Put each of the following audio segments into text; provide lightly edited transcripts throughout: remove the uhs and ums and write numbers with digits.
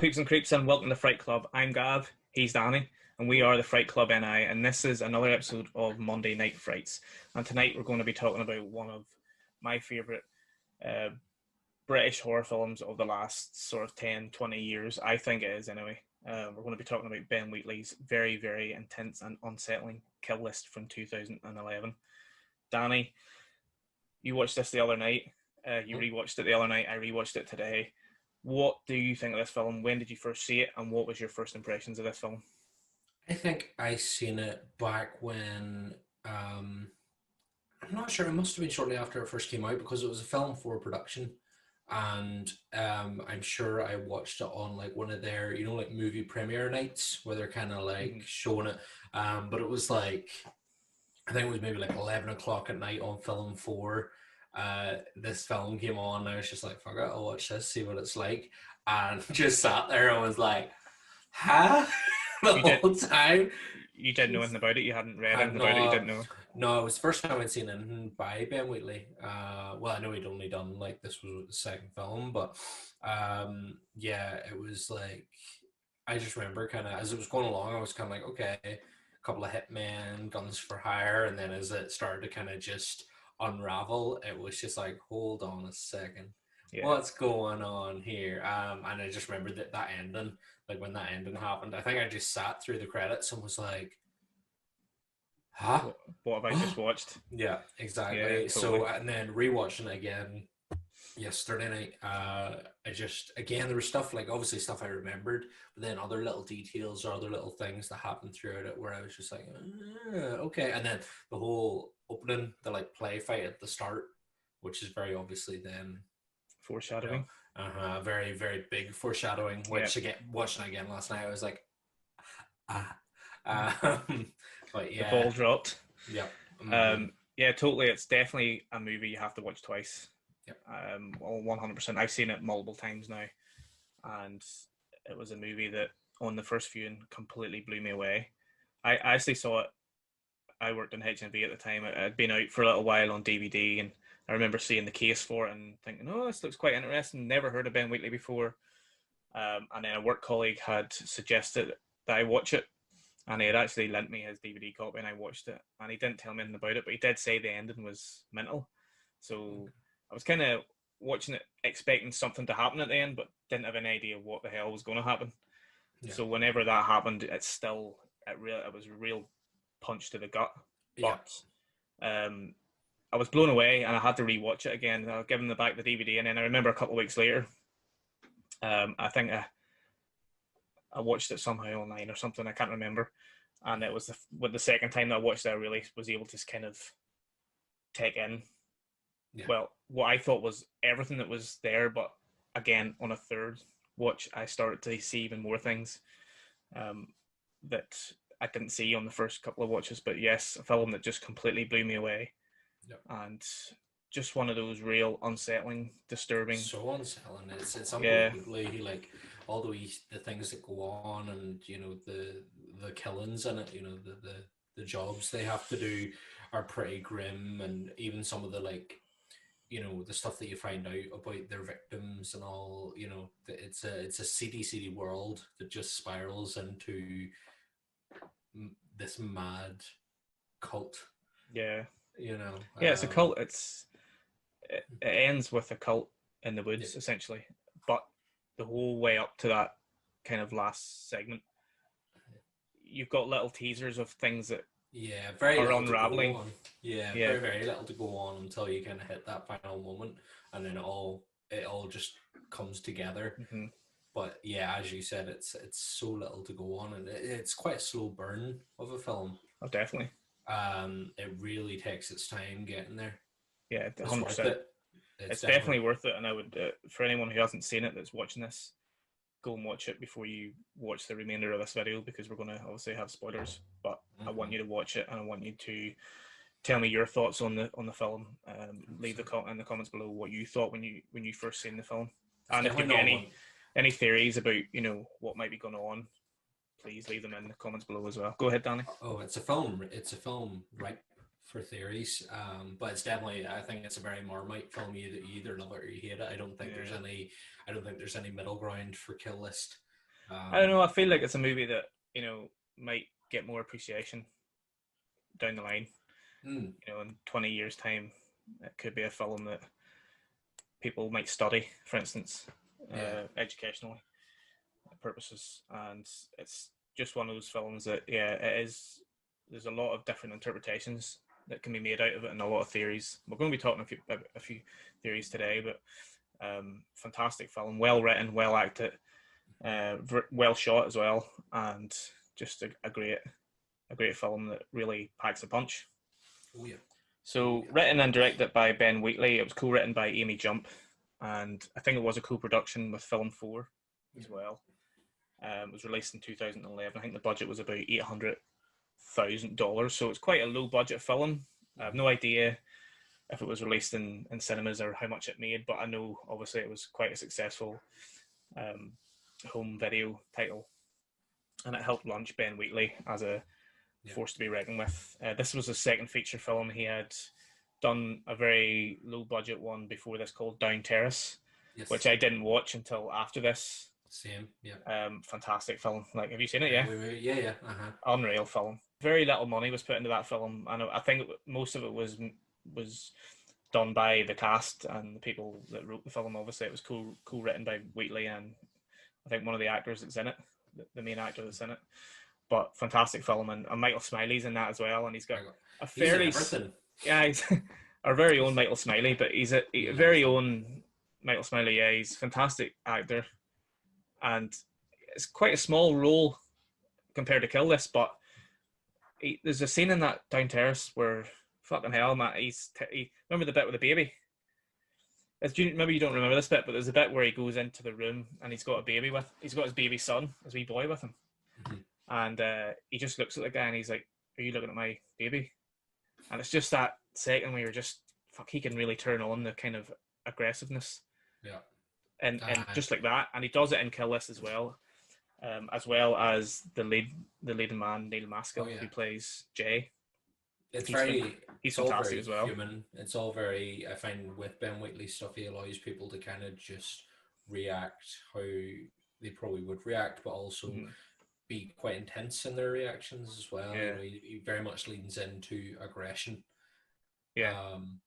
peeps and creeps, and welcome to Fright Club. I'm Gav, he's Danny, and we are the Fright Club NI, and this is another episode of Monday Night Frights. And tonight we're going to be talking about one of my favourite uh, British horror films of the last sort of 10, 20 years. I think it is, anyway. We're going to be talking about Ben Wheatley's very, very intense and unsettling Kill List from 2011. Danny, you watched this the other night. You rewatched it the other night. I rewatched it today. What do you think of this film? When did you first see it, and what was your first impressions of this film? I think I seen it back when I'm not sure. It must have been shortly after it first came out because it was a film for production, and I'm sure I watched it on like one of their like movie premiere nights where they're kind of like Mm-hmm. showing it. But it was like I think it was maybe like 11 o'clock at night on Film Four. This film came on, and I was just like, "Fuck it, I'll watch this, see what it's like," and just sat there and was like, "Huh." The You did. whole time. You didn't know anything about it. You hadn't read Had anything about it. You no, didn't know. no, it was the first time I'd seen anything by Ben Wheatley. Well, I know he'd only done like this was the second film, but yeah, it was like I just remember kind of as it was going along, I was kind of like, okay, a couple of hitmen, guns for hire, and then as it started to kind of just unravel, it was just like, hold on a second, Yeah. what's going on here? And I just remember that ending, like when that ending happened, I think I just sat through the credits and was like, huh? What have I just watched? Yeah, Yeah, exactly. totally. So, and then rewatching it again yesterday night, I just, again, there was stuff like obviously stuff I remembered, but then other little details or other little things that happened throughout it where I was just like, okay. And then the whole opening, the like play fight at the start, which is very obviously then, you know, Foreshadowing. very, very big foreshadowing, Yeah. which again, watching it again last night, I was like, ah, Mm. um, but The yeah, ball dropped. yeah. Mm-hmm. Yeah, totally. It's definitely a movie you have to watch twice. Yep. 100%. I've seen it multiple times now, and it was a movie that on the first viewing completely blew me away. I actually saw it. I worked in HMV at the time. It had been out for a little while on DVD, and I remember seeing the case for it and thinking, "Oh, this looks quite interesting." Never heard of Ben Wheatley before. And then a work colleague had suggested that I watch it, and he had actually lent me his DVD copy, and I watched it. And he didn't tell me anything about it, but he did say the ending was mental. So I was kind of watching it, expecting something to happen at the end, but didn't have any idea what the hell was going to happen. Yeah. So whenever that happened, it was a real punch to the gut. Yeah. But um, I was blown away, and I had to rewatch it again. I was given the back the DVD, and then I remember a couple of weeks later, I think I watched it somehow online or something. I can't remember. And it was with the second time that I watched it, I really was able to kind of take in, Yeah. well, what I thought was everything that was there, but again, on a third watch, I started to see even more things um, that I didn't see on the first couple of watches. But yes, a film that just completely blew me away, Yeah. and just one of those real unsettling, disturbing. So unsettling. It's Yeah, unbelievably like all the things that go on, and the killings in it. The jobs they have to do are pretty grim, and even some of the like the stuff that you find out about their victims and all. It's a seedy world that just spirals into this mad cult. yeah, You know. yeah. It's a cult. It ends with a cult in the Yeah. woods essentially, but the whole way up to that kind of last segment, you've got little teasers of things that Yeah, very are little to go unraveling. on. Yeah, Yeah. very very little to go on until you kind of hit that final moment, and then it all just comes together. Hmm. But yeah, as you said, it's so little to go on, and it's quite a slow burn of a film. Oh, definitely. It really takes its time getting there. Yeah, It's worth 100%. it. It's It's definitely definitely worth it, and I would, for anyone who hasn't seen it that's watching this, go and watch it before you watch the remainder of this video because we're going to obviously have spoilers. But I want mm-hmm, you to watch it, and I want you to tell me your thoughts on the film. Leave the 100%. in the comments below what you thought when you first seen the film, It's and if you've definitely got not one. any theories about what might be going on, please leave them in the comments below as well. Go ahead, Danny. Oh, it's a film. It's a film ripe for theories. But it's definitely. I think it's a very Marmite film. You either love it or you hate it. I don't think there's Yeah. any. I don't think there's any middle ground for Kill List. I don't know. I feel like it's a movie that might get more appreciation down the line. Mm, In 20 years' time, it could be a film that people might study, for instance, yeah, educationally purposes. And it's just one of those films that, yeah, it is. There's a lot of different interpretations that can be made out of it, and a lot of theories. We're going to be talking a few theories today, but fantastic film, well written, well acted, well shot as well, and just a great film that really packs a punch. oh yeah, oh So yeah, written and directed by Ben Wheatley. It was co-written by Amy Jump, and I think it was a co-production with Film 4 as well. It was released in 2011. I think the budget was about $800,000, so it's quite a low budget film. I have no idea if it was released in cinemas or how much it made, but I know obviously it was quite a successful um, home video title, and it helped launch Ben Wheatley as a yeah. force to be reckoned with. This was his second feature film. He had done a very low budget one before this called Down Terrace, which Yes, I didn't watch until after this. same. Yeah. Fantastic film. Like, have you seen it? Right, Yeah, wait, wait. Yeah, yeah. Uh-huh. unreal film. Very little money was put into that film, and I think most of it was done by the cast and the people that wrote the film. Obviously, it was co-written by Wheatley and I think one of the actors that's in it, the main actor that's in it. But fantastic film, and Michael Smiley's in that as well, and he's got a He's in fairly everything. yeah, he's our very own Michael Smiley, but he's a He loves very them. own Michael Smiley. Yeah, he's a fantastic actor, and it's quite a small role compared to Kill This, but there's a scene in that Down Terrace where fucking hell, Matt, remember the bit with the baby? Maybe you don't remember this bit, but there's a bit where he goes into the room and he's got his baby son, his wee boy with him, Mhm. and he just looks at the guy and he's like, "Are you looking at my baby?" And it's just that second where you're just fuck. He can really turn on the kind of aggressiveness, Yeah. and Uh, just like that, and he does it in Kill List as well as the leading man Neil oh Maskell who yeah. plays Jay. It's He's very, he's it's all fantastic very as well. human. It's all very, I find with Ben Wheatley stuff, he allows people to kind of just react how they probably would react, but also Mm-hmm. be quite intense in their reactions as well. You Yeah, know, he very much leans into aggression. yeah, Um,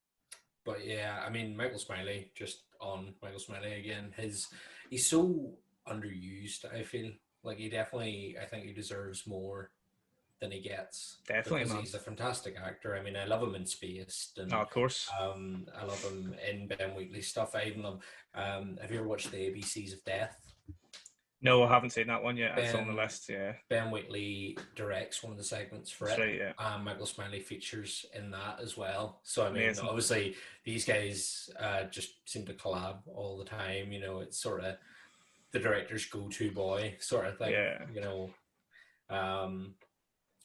but yeah, I mean, Michael Smiley, just on Michael Smiley again, he's so underused. I feel like I think he deserves more than he gets definitely, because man. he's a fantastic actor. I mean, I love him in Spaced, Oh, and of course. I love him in Ben Wheatley stuff. I even love. Have you ever watched the ABCs of Death? No, I haven't seen that one yet. It's on the Ben list. Yeah, Ben Wheatley directs one of the segments for that's it. right. Yeah, Michael Smiley features in that as well. So I mean, amazing. obviously these guys just seem to collab all the time. You know, it's sort of the director's go-to boy sort of thing. Yeah, You know, um,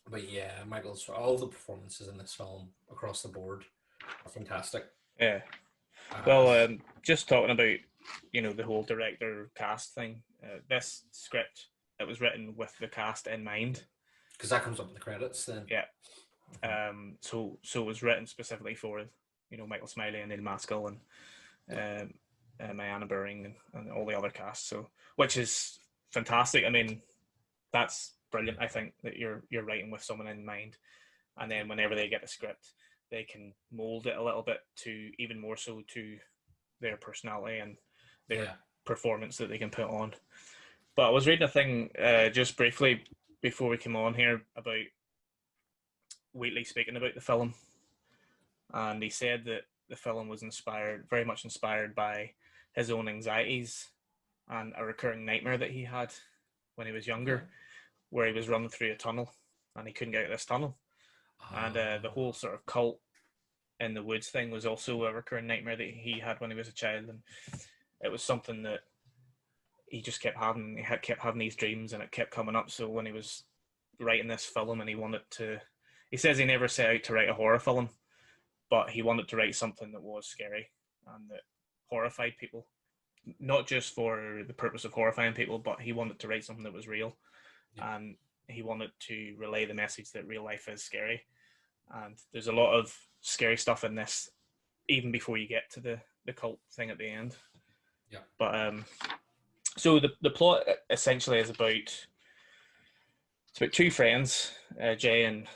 but yeah, Michael's all the performances in this film across the board are fantastic. yeah. Uh, Well, just talking about the whole director cast thing. This script, it was written with the cast in mind. because that comes up in the credits then. Yeah. Mhm. So it was written specifically for Michael Smiley and Neil Maskell and Yeah, Mariana Buring and all the other cast. So which is fantastic. I mean, that's brilliant. I think that you're writing with someone in mind, and then whenever they get a script, they can mold it a little bit to even more so to their personality and their yeah, performance that they can put on. But I was reading a thing just briefly before we came on here about Wheatley speaking about the film, and he said that the film was very much inspired by his own anxieties and a recurring nightmare that he had when he was okay. younger, where he was running through a tunnel and he couldn't get out of this tunnel. And the Uh, whole sort of cult in the woods thing was also a recurring nightmare that he had when he was a child, and it was something that he just kept having. Kept having these dreams, and it kept coming up. So when he was writing this film, and he says he never set out to write a horror film, but he wanted to write something that was scary and that horrified people, not just for the purpose of horrifying people, but he wanted to write something that was real, yeah, and he wanted to relay the message that real life is scary. And there's a lot of scary stuff in this, even before you get to the cult thing at the end. yeah. But So the plot essentially is about two friends, Jay and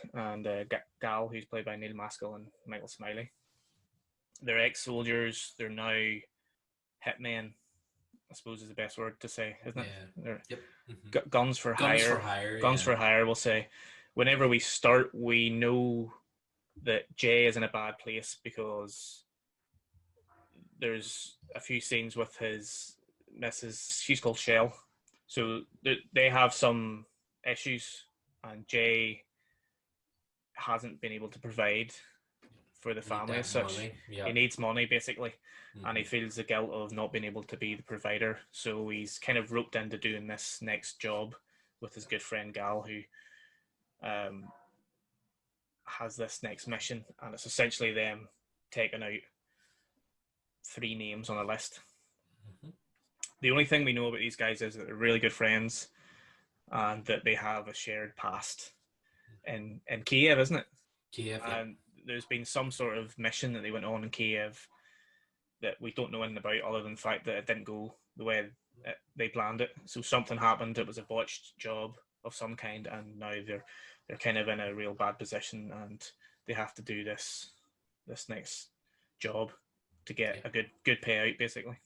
Gal, who's played by Neil Maskell and Michael Smiley. They're ex-soldiers. They're now hitmen, I suppose is the best word to say, isn't it? Yeah. They're Yep. Hmm. guns for Guns for hire. hire. Guns Yeah. for hire, we'll say. Whenever we start, we know that Jay is in a bad place because there's a few scenes with his missus. She's called Shell. So they have some issues, and Jay hasn't been able to provide for the Need family as that such. money. He Yep. needs money basically, and he Hmm. feels the guilt of not being able to be the provider. So he's kind of roped into doing this next job with his good friend Gal, who um, has this next mission, and it's essentially them taking out three names on a list. Hmm. The only thing we know about these guys is that they're really good friends and that they have a shared past in Kiev, isn't it? Kiev. Yep. And there's been some sort of mission that they went on in Kiev that we don't know anything about, other than the fact that it didn't go the way they planned it. So something happened. It was a botched job of some kind, and now they're kind of in a real bad position, and they have to do this next job to get Yep. a good payout, basically.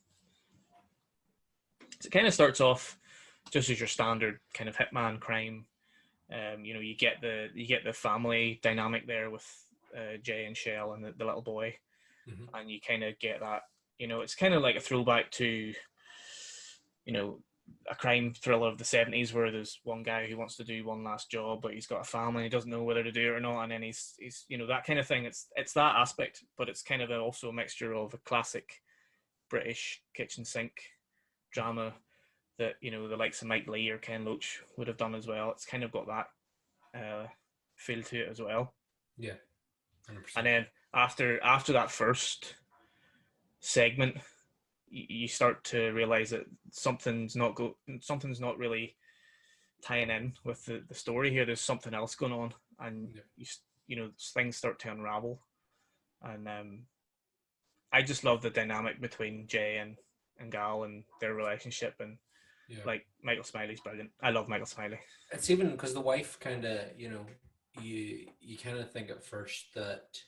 So it kind of starts off just as your standard kind of hitman crime. You get the family dynamic there with Jay and Shell and the little boy, Hmm. and you kind of get that. It's kind of like a throwback to you know a crime thriller of the 70s where there's one guy who wants to do one last job, but he's got a family and he doesn't know whether to do it or not, and then he's that kind of thing. It's that aspect, but it's kind of also a mixture of a classic British kitchen sink drama that the likes of Mike Leigh or Ken Loach would have done as well. It's kind of got that feel to it as well. Yeah. And 100%. then after that first segment, you start to realize that something's not really tying in with the story here. There's something else going on, and Yep. things start to unravel. And I just love the dynamic between Jay and Gal and their relationship. And Yeah. like Michael Smiley's brilliant. I love Michael Smiley. It's even because the wife kind of, you kind of think at first that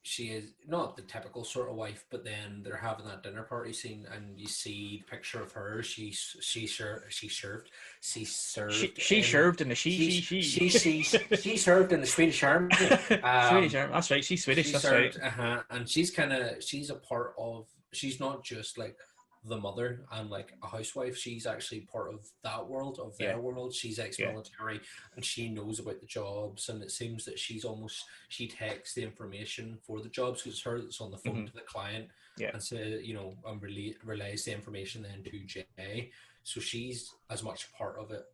she is not the typical sort of wife, but then they're having that dinner party scene, and you see the picture of her. She served She in served in the she served in the Swedish army. Swedish. That's right. She's Swedish. She That's right. served, and she's a part of. She's not just like the mother and like a housewife. She's actually part of that world, of Yeah. their world. She's Yeah. ex-military, and she knows about the jobs. And it seems that she takes the information for the jobs because it's her that's on the phone Mm-hmm. to the client, Yeah. and so and relays the information then to Jay. So she's as much part of it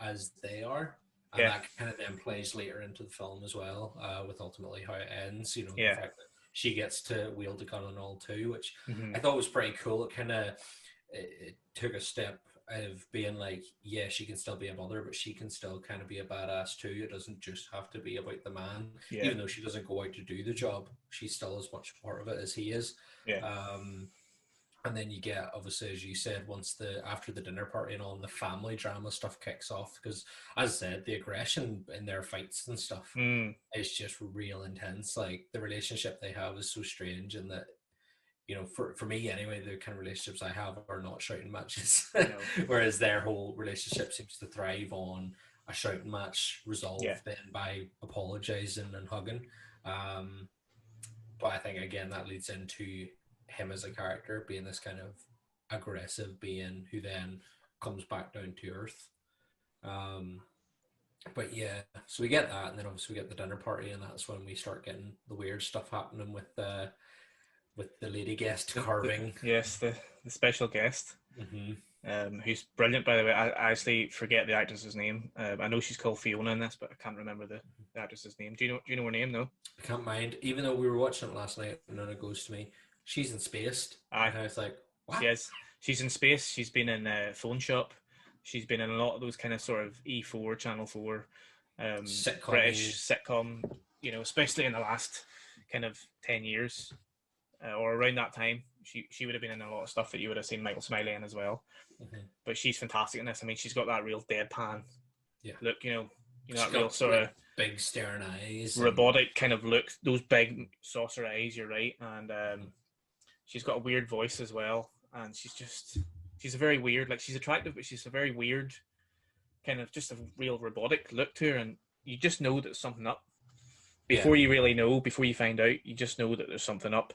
as they are, and Yeah. that kind of then plays later into the film as well, with ultimately how it ends. The Yeah. fact that she gets to wield a gun and all too, which Mm-hmm. I thought was pretty cool. It took a step of being like, yeah, she can still be a mother, but she can still kind of be a badass too. It doesn't just have to be about the man, Yeah. even though she doesn't go out to do the job. She's still as much a part of it as he is. Yeah. And then you get, obviously, as you said, after the dinner party and all, and the family drama stuff kicks off, because as I said, the aggression in their fights and stuff Mm. is just real intense. Like the relationship they have is so strange, and that for me anyway, the kind of relationships I have are not shouting matches, No. whereas their whole relationship seems to thrive on a shouting match Yeah. resolved then by apologizing and hugging. Um, but I think again that leads into him as a character being this kind of aggressive being who then comes back down to earth. Um, but yeah, so we get that, and then obviously we get the dinner party, and that's when we start getting the weird stuff happening with the lady guest carving. Yes, the special guest, Mm-hmm. who's brilliant, by the way. I actually forget the actress's name. I know she's called Fiona in this, but I can't remember the actress's name. Do you know her name? No. I can't mind, even though we were watching it last night, and then it goes to me, she's in Spaced, Aye, and I was like, she what? is. She's in Space. She's been in Phone Shop. She's been in a lot of those kind of sort of E4, Channel 4, Sitcom-y. British sitcom. Especially in the last kind of 10 years or around that time. she would have been in a lot of stuff that you would have seen Michael Smiley in as well. Mm-hmm. But she's fantastic in this. I mean, she's got that real deadpan look, you know that real sort like, of big stern eyes, robotic kind of look, those big saucer eyes. You're right, and she's got a weird voice as well, and she's a very weird, like she's attractive, but she's a very weird kind of just a real robotic look to her, and you just know that there's something up before you really know, before you find out. You just know that there's something up,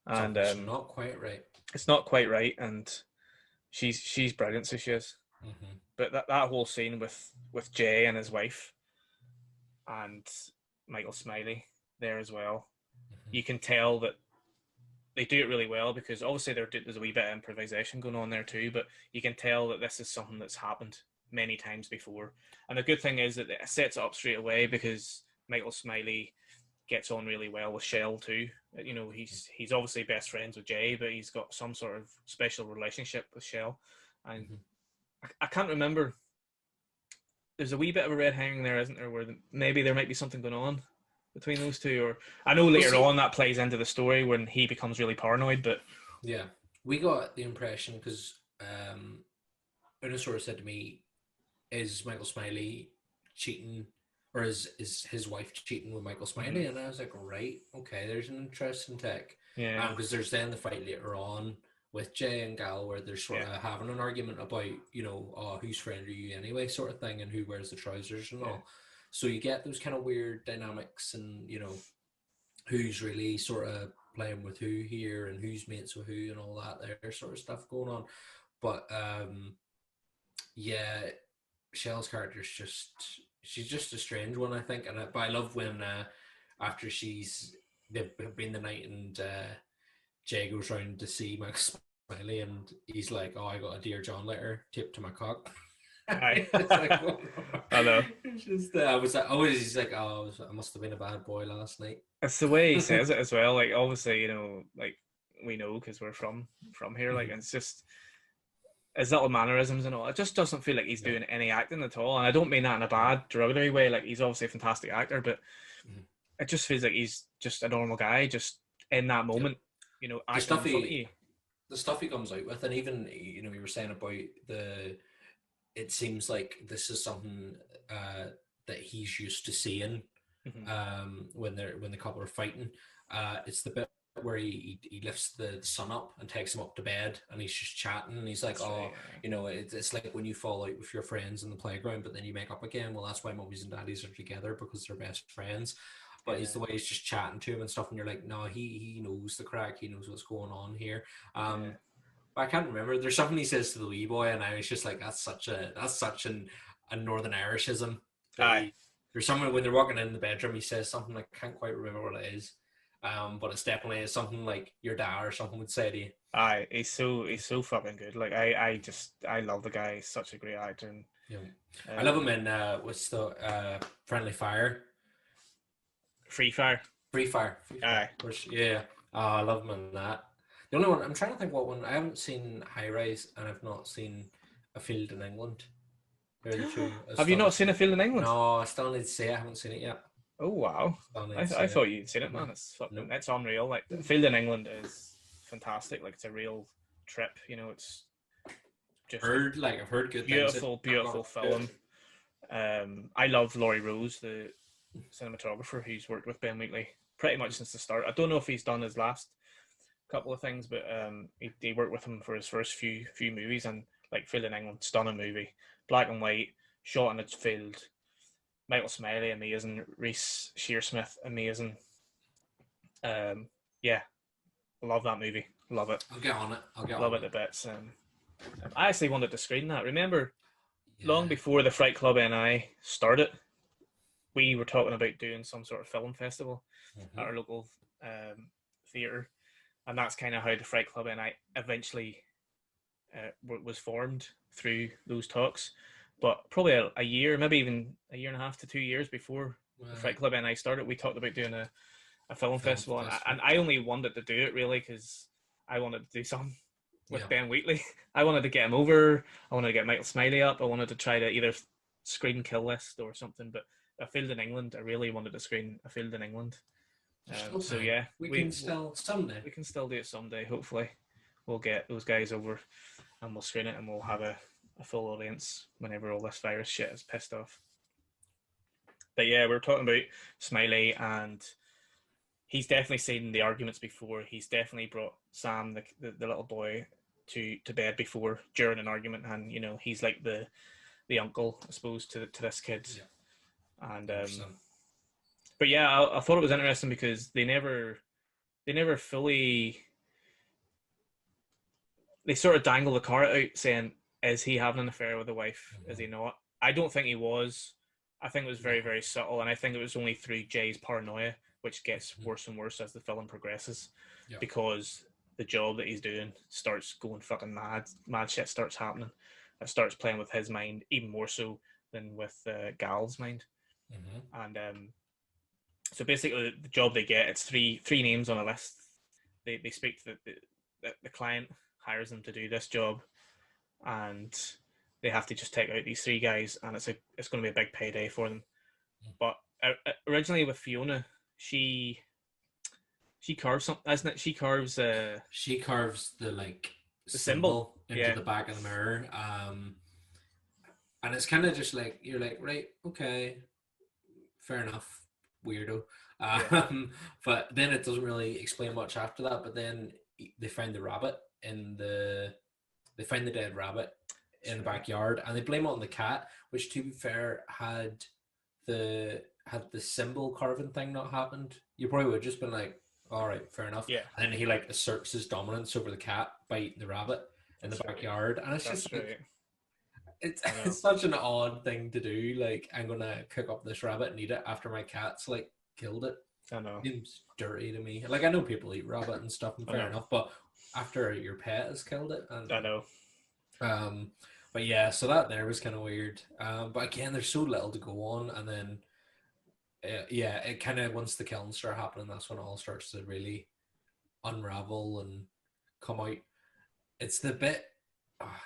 and it's not quite right. It's not quite right, and she's brilliant, so she is. Mm-hmm. But that whole scene with Jay and his wife, and Michael Smiley there as well, you can tell that they do it really well, because obviously there's a wee bit of improvisation going on there too, but you can tell that this is something that's happened many times before. And the good thing is that it sets it up straight away, because Michael Smiley gets on really well with Shell too. You know, he's obviously best friends with Jay, but he's got some sort of special relationship with Shell. And I can't remember. There's a wee bit of a red herring there, isn't there, where maybe there might be something going on between those two, or I know later on that plays into the story when he becomes really paranoid. But yeah, we got the impression, because Una sort of said to me, "Is Michael Smiley cheating, or is his wife cheating with Michael Smiley?" And I was like, "Right, okay, there's an interesting take." Yeah, because there's then the fight later on with Jay and Gal, where they're sort of having an argument about, you know, whose friend are you anyway, sort of thing, and who wears the trousers and all. So you get those kind of weird dynamics, and you know, who's really sort of playing with who here, and who's mates with who, and all that there sort of stuff going on. But yeah, Shell's character is she's just a strange one, I think. But I love when after they've been the night, and Jay goes round to see Max Smiley, and he's like, "Oh, I got a Dear John letter taped to my cock." It's like, oh. I know. It's just, I was like, always, he's like, "Oh, I must have been a bad boy last night." It's the way he says it as well. Like, obviously, you know, like we know because we're from here. Like, it's just his little mannerisms and all. It just doesn't feel like he's doing any acting at all. And I don't mean that in a bad, derogatory way. Like, he's obviously a fantastic actor, but it just feels like he's just a normal guy, just in that moment. You know, acting in front of you. The stuff he comes out with, and even, you know, you were saying about it seems like this is something that he's used to seeing when the couple are fighting. It's the bit where he lifts the son up and takes him up to bed, and he's just chatting, and he's like, you know, it's like when you fall out with your friends in the playground, but then you make up again. Well, that's why mummies and daddies are together, because they're best friends. But he's the way he's just chatting to him and stuff, and you're like, no, he knows the crack, he knows what's going on here. But I can't remember. There's something he says to the wee boy, and I was just like, that's such a Northern Irishism. There's something when they're walking in the bedroom, he says something, I can't quite remember what it is. But it's definitely something like your dad or something would say to you. He's so fucking good. Like, I love the guy. He's such a great actor. And, I love him in what's the Friendly Fire. Free Fire. Yeah. I love him in that. The only one I'm trying to think what one I haven't seen High Rise, and I've not seen A Field in England. They're the two. Have you not seen A Field in England? No, I still need to see it. I haven't seen it yet. Oh wow! I thought you'd seen it, man. It's fucking, it's unreal. Like, The Field in England is fantastic. Like, it's a real trip. You know, it's just I've heard good beautiful, things. Beautiful film. I love Laurie Rose, the cinematographer, who's worked with Ben Wheatley pretty much since the start. I don't know if he's done his last couple of things, but he worked with him for his first few movies, and like Field in England, stunning movie, black and white, shot in its field. Michael Smiley, amazing. Reese Shearsmith, amazing. Yeah, love that movie. Love it. I'll get on it. Love it to bits. I actually wanted to screen that. Remember, long before the Fright Club NI started, we were talking about doing some sort of film festival at our local theatre, and that's kind of how the Fright Club NI eventually was formed, through those talks. But probably a year, maybe even a year and a half to 2 years before the Fright Club NI started, we talked about doing a film festival. And I only wanted to do it really because I wanted to do something with Ben Wheatley. I wanted to get him over. I wanted to get Michael Smiley up. I wanted to try to either screen Kill List or something. But A Field in England, I really wanted to screen A Field in England. So yeah, we can still someday. We can still do it someday, hopefully. we'll get those guys over and we'll screen it and we'll have a full audience whenever all this virus shit is pissed off. But yeah, we were talking about Smiley, and he's definitely seen the arguments before. He's definitely brought Sam, the little boy, to bed before during an argument, and he's like the uncle, I suppose, to this kid. Yeah. And but yeah, I thought it was interesting because they never fully, they sort of dangle the carrot out saying, is he having an affair with a wife? Is he not? I don't think he was. I think it was very, very subtle, and I think it was only through Jay's paranoia, which gets worse and worse as the film progresses, because the job that he's doing starts going fucking mad. Mad shit starts happening. It starts playing with his mind even more so than with Gal's mind. And so basically, the job they get, it's three names on a list. They speak to the client, hires them to do this job, and they have to just take out these three guys, and it's going to be a big payday for them. But originally with Fiona, she carves something, isn't it? She carves the symbol into the back of the mirror, and it's kind of just like, you're like, right, okay, fair enough, weirdo. But then it doesn't really explain much after that. But then they find the rabbit they find the dead rabbit in the backyard, and they blame it on the cat, which, to be fair, had the symbol carving thing not happened, you probably would have just been like, all right, fair enough. Yeah. And then he like asserts his dominance over the cat by eating the rabbit in the backyard, and it's just like, it's such an odd thing to do. Like, I'm gonna cook up this rabbit and eat it after my cat's like killed it. I know. It seems dirty to me. Like, I know people eat rabbit and stuff, and fair enough, but after your pet has killed it, and I know. But yeah, so that there was kind of weird. But again, there's so little to go on, and then it kind of, once the kills start happening, that's when it all starts to really unravel and come out. It's the bit.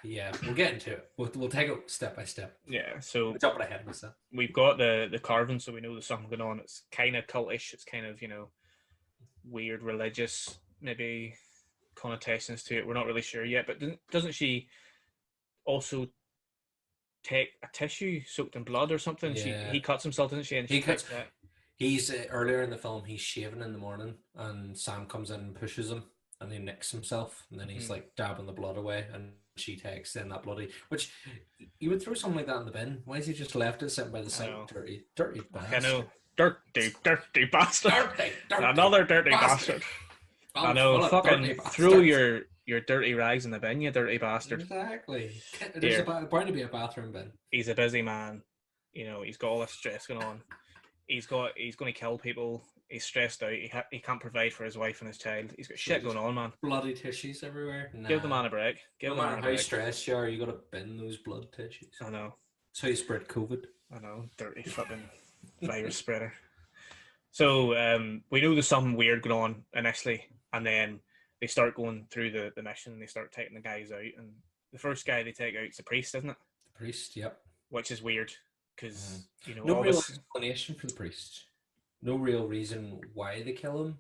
We'll get into it. We'll take it step by step. Yeah, so I'm jumping ahead of myself. We've got the carving, so we know there's something going on. It's kind of cultish. It's kind of weird religious maybe connotations to it. We're not really sure yet. But doesn't she also take a tissue soaked in blood or something? Yeah. He cuts himself, doesn't she? And he cuts that. He's earlier in the film, he's shaving in the morning, and Sam comes in and pushes him, and he nicks himself, and then he's like dabbing the blood away, and she takes then that bloody, which you would throw something like that in the bin. Why has he just left it sitting by the sink? Dirty bastard. I know. Dirty bastard. Another dirty bastard. I know. Fucking throw your dirty rags in the bin, you dirty bastard. Exactly. There's bound to be a bathroom bin. He's a busy man. He's got all this stress going on. He's going to kill people. He's stressed out. He can't provide for his wife and his child. He's got shit going on, man. Bloody tissues everywhere. Nah. Give the man a break. No matter how stressed you are, you got to bin those blood tissues. I know. That's how you spread COVID. I know. Dirty fucking virus spreader. So we know there's something weird going on initially, and then they start going through the mission, and they start taking the guys out. And the first guy they take out is the priest, isn't it? The priest, yep. Which is weird because no real explanation for the priest. No real reason why they kill him.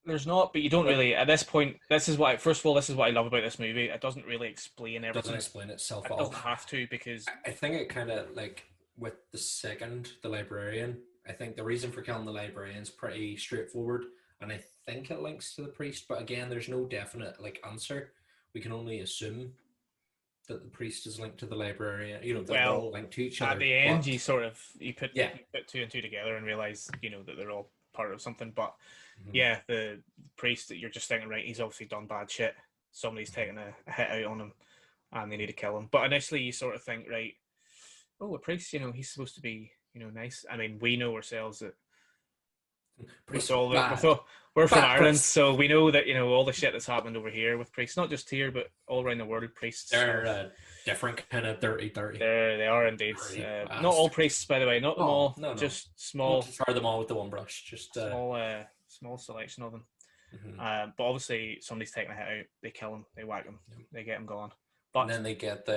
There's not, but you don't really, at this point, this is what I love about this movie. It doesn't really explain everything. It doesn't explain itself at all. It doesn't have to, because I think it kind of, like, with the librarian, I think the reason for killing the librarian is pretty straightforward, and I think it links to the priest, but again, there's no definite, like, answer. We can only assume that the priest is linked to the librarian, they're all linked to each other. At the end, you put two and two together and realize, that they're all part of something. But the priest, that you're just thinking, right, he's obviously done bad shit. Somebody's taking a hit out on him, and they need to kill him. But initially, you sort of think, right, a priest, he's supposed to be, nice. I mean, we know ourselves that we're from Ireland, so we know that all the shit that's happened over here with priests, not just here but all around the world. Priests, they're different kind of dirty. They are indeed. Not all priests, by the way, not them all. No. Just small. Not fire them all with the one brush. Just small selection of them. But obviously, somebody's taking a hit out. They kill him. They whack him. They get him gone. But and then they get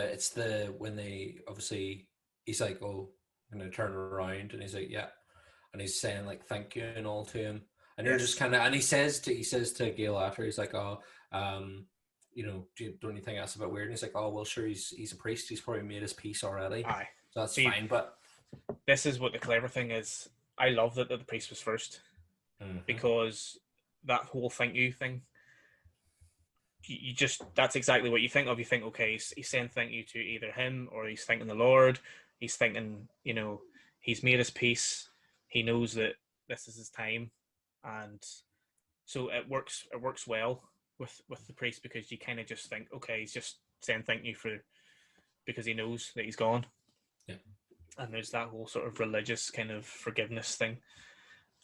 when they obviously, he's like, oh, I'm gonna turn around, and he's like, yeah. And he's saying like thank you and all to him, and you're just kind of, and he says to Gail after, he's like, don't you think that's a bit weird? And he's like, oh, well, sure, he's a priest. He's probably made his peace already. Aye. So that's See, fine. But this is what the clever thing is. I love that the priest was first, because that whole thank you thing, you just, that's exactly what you think of. You think, okay, he's saying thank you to either him, or he's thanking the Lord. He's thinking, he's made his peace. He knows that this is his time, and so it works. It works well with the priest, because you kind of just think, okay, he's just saying thank you because he knows that he's gone. Yeah. And there's that whole sort of religious kind of forgiveness thing,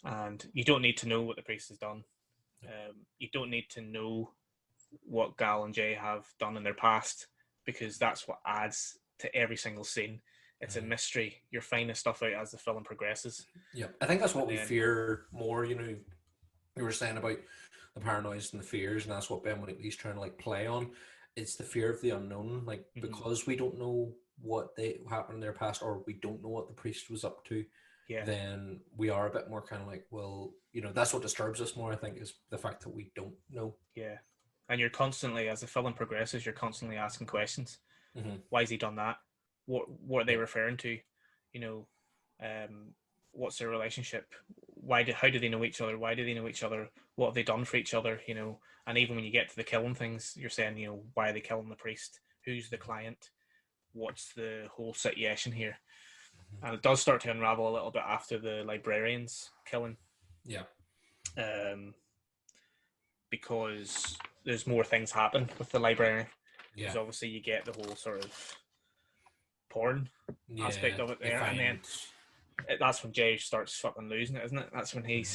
and you don't need to know what the priest has done. You don't need to know what Gal and Jay have done in their past, because that's what adds to every single scene. It's a mystery. You're finding stuff out as the film progresses. Yeah, I think that's what we fear more. You were saying about the paranoias and the fears, and that's what Ben Wheatley's trying to like play on. It's the fear of the unknown, like because we don't know what they happened in their past, or we don't know what the priest was up to. Yeah. Then we are a bit more kind of like, well, that's what disturbs us more. I think is the fact that we don't know. Yeah, and you're constantly, as the film progresses, you're constantly asking questions. Why has he done that? What are they referring to? What's their relationship? How do they know each other? Why do they know each other? What have they done for each other? And even when you get to the killing things, you're saying, why are they killing the priest? Who's the client? What's the whole situation here? And it does start to unravel a little bit after the librarian's killing. Yeah. Because there's more things happen with the librarian. Yeah. Because obviously you get the whole sort of porn aspect of it there, and then that's when Jay starts fucking losing it, isn't it? That's when he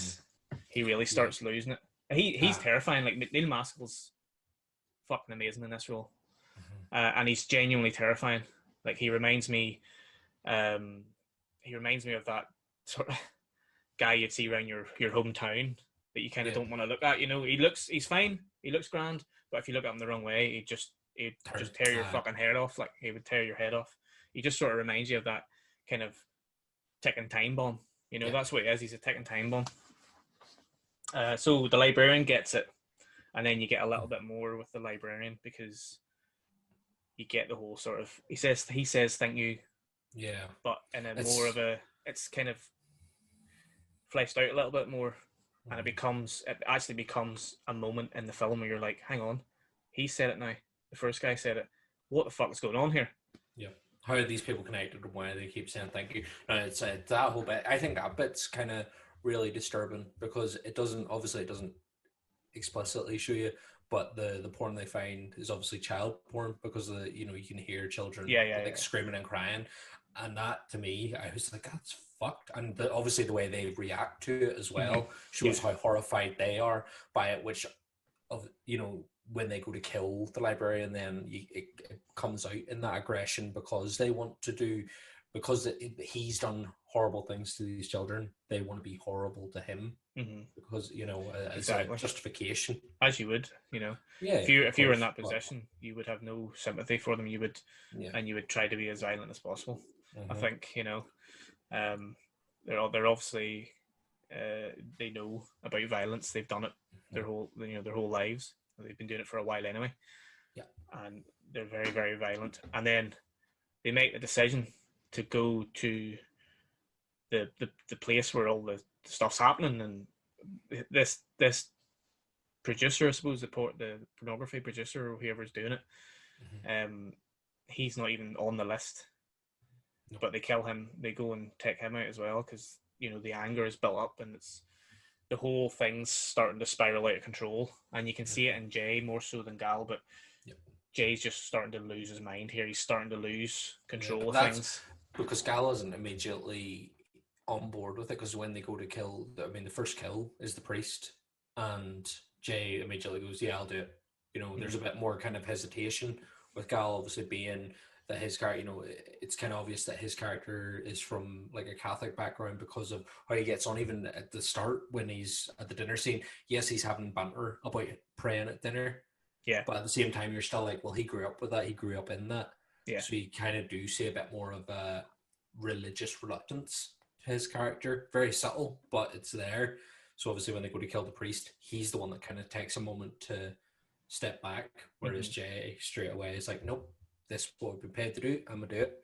really starts losing it. He's terrifying. Like, Neil Maskell's fucking amazing in this role, and he's genuinely terrifying. Like, he reminds me of that sort of guy you'd see around your hometown that you kind of don't want to look at. He's fine, he looks grand, but if you look at him the wrong way, he'd just tear your fucking head off. Like, he would tear your head off. He just sort of reminds you of that kind of ticking time bomb. That's what it is. He's a ticking time bomb. So the librarian gets it, and then you get a little bit more with the librarian, because you get the whole sort of, he says thank you, but in a more of a, it's kind of fleshed out a little bit more, and it actually becomes a moment in the film where you're like, hang on, he said it now, the first guy said it, what the fuck is going on here? Yeah. How are these people connected, and why they keep saying thank you? No, it's that whole bit. I think that bit's kind of really disturbing, because it doesn't explicitly show you, but the porn they find is obviously child porn, because you can hear children screaming and crying, and that, to me, I was like, that's fucked. And obviously the way they react to it as well shows how horrified they are by it, which when they go to kill the librarian, then it comes out in that aggression, because they want to because he's done horrible things to these children, they want to be horrible to him, because as exactly. a justification, as you would, if you were in that position, you would have no sympathy for them. You would, and you would try to be as violent as possible. I think they're obviously they know about violence. They've done it their whole lives. They've been doing it for a while anyway. Yeah, and they're very, very violent. And then they make the decision to go to the place where all the stuff's happening, and this producer, I suppose, the pornography producer, or whoever's doing it, he's not even on the list. No. But they kill him. They go and take him out as well, because the anger is built up, and it's the whole thing's starting to spiral out of control, and you can see it in Jay more so than Gal, but Jay's just starting to lose his mind here. He's starting to lose control of things. Because Gal isn't immediately on board with it, because when they go to kill, the first kill is the priest, and Jay immediately goes, yeah, I'll do it. There's a bit more kind of hesitation with Gal, obviously being that his character, it's kind of obvious that his character is from like a Catholic background, because of how he gets on. Even at the start, when he's at the dinner scene, yes, he's having banter about praying at dinner, but at the same time, you're still like, well, he grew up with that, he grew up in that, so you kind of do see a bit more of a religious reluctance to his character, very subtle, but it's there. So obviously when they go to kill the priest, he's the one that kind of takes a moment to step back, whereas Jay straight away is like, nope, this is what we've been paid to do. I'm gonna do it.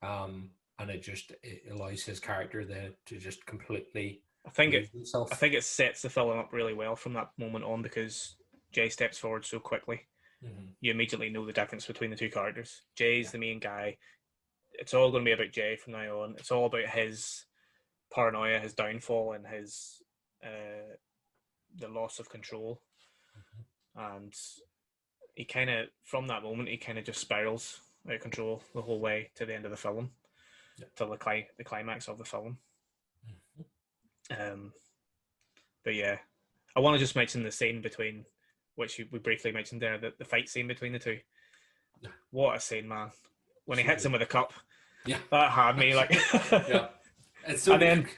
And it allows his character there to just completely lose himself. I think it sets the film up really well from that moment on, because Jay steps forward so quickly. You immediately know the difference between the two characters. Jay's the main guy. It's all going to be about Jay from now on. It's all about his paranoia, his downfall, and his the loss of control. And he kind of, from that moment, he kind of just spirals out of control the whole way to the end of the film, till the climax of the film. But yeah, I want to just mention the scene between, which we briefly mentioned there, the fight scene between the two. What a scene, man! When he hits him with a cup, that had me like. It's so. And then,